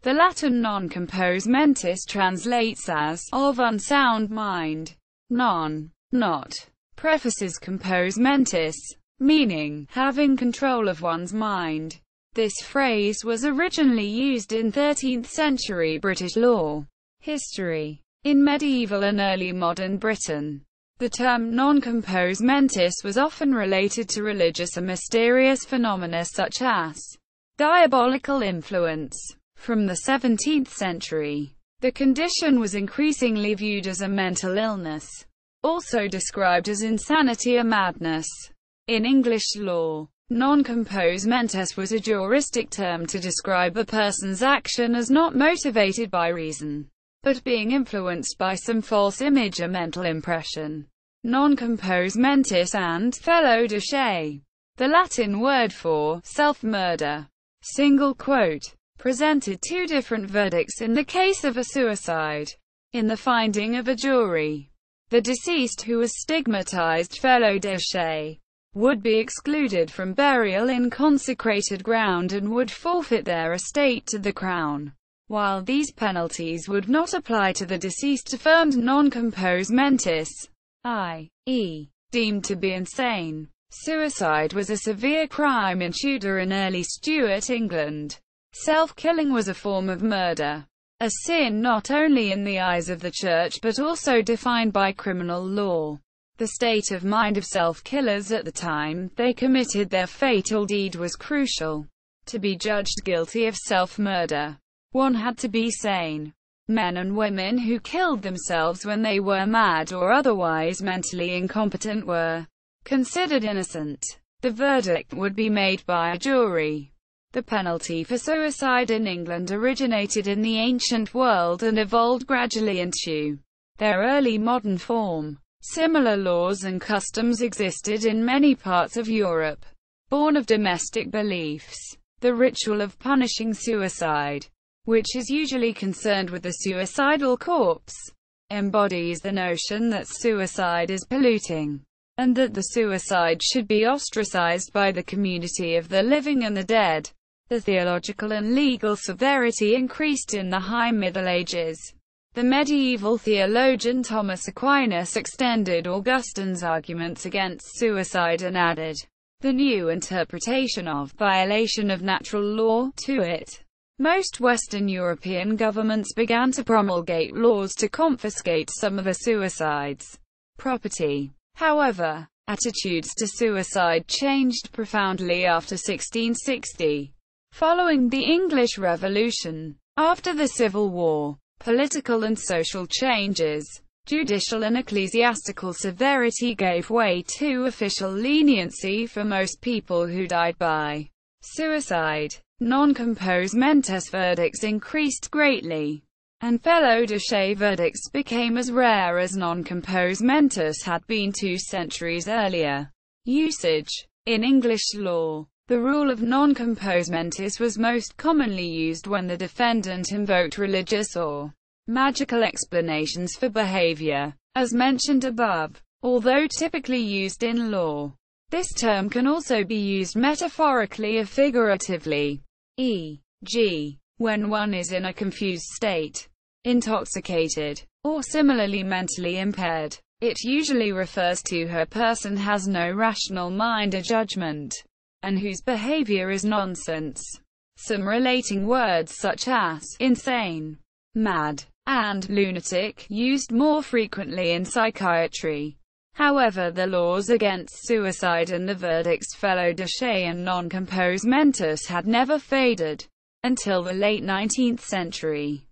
The Latin non compos mentis translates as, of unsound mind. Non, not. Prefaces compos mentis, meaning, having control of one's mind. This phrase was originally used in 13th-century British law history. In medieval and early modern Britain, the term non compos mentis was often related to religious and mysterious phenomena such as diabolical influence. From the 17th century, the condition was increasingly viewed as a mental illness, also described as insanity or madness. In English law, non compos mentis was a juristic term to describe a person's action as not motivated by reason, but being influenced by some false image or mental impression. Non compos mentis and felo de se, the Latin word for self-murder, single quote, presented two different verdicts in the case of a suicide. In the finding of a jury, the deceased, who was stigmatized felo de se, would be excluded from burial in consecrated ground and would forfeit their estate to the crown, while these penalties would not apply to the deceased affirmed non compos mentis, i.e., deemed to be insane. Suicide was a severe crime in Tudor and early Stuart England. Self-killing was a form of murder, a sin not only in the eyes of the Church but also defined by criminal law. The state of mind of self-killers at the time they committed their fatal deed was crucial. To be judged guilty of self-murder, one had to be sane. Men and women who killed themselves when they were mad or otherwise mentally incompetent were considered innocent. The verdict would be made by a jury. The penalty for suicide in England originated in the ancient world and evolved gradually into their early modern form. Similar laws and customs existed in many parts of Europe. Born of domestic beliefs, the ritual of punishing suicide, which is usually concerned with the suicidal corpse, embodies the notion that suicide is polluting, and that the suicide should be ostracized by the community of the living and the dead. The theological and legal severity increased in the High Middle Ages. The medieval theologian Thomas Aquinas extended Augustine's arguments against suicide and added the new interpretation of violation of natural law to it. Most Western European governments began to promulgate laws to confiscate some of a suicide's property. However, attitudes to suicide changed profoundly after 1660. Following the English Revolution, after the Civil War, political and social changes, judicial and ecclesiastical severity gave way to official leniency for most people who died by suicide. Non compos mentis verdicts increased greatly, and felo de se verdicts became as rare as non compos mentis had been 2 centuries earlier. Usage. In English law, the rule of non compos mentis was most commonly used when the defendant invoked religious or magical explanations for behavior, as mentioned above. Although typically used in law, this term can also be used metaphorically or figuratively, e.g., when one is in a confused state, intoxicated, or similarly mentally impaired. It usually refers to a person has no rational mind or judgment, and whose behavior is nonsense. Some relating words such as insane, mad, and lunatic used more frequently in psychiatry. However, the laws against suicide and the verdicts felo de se and non compos mentis had never faded until the late 19th century.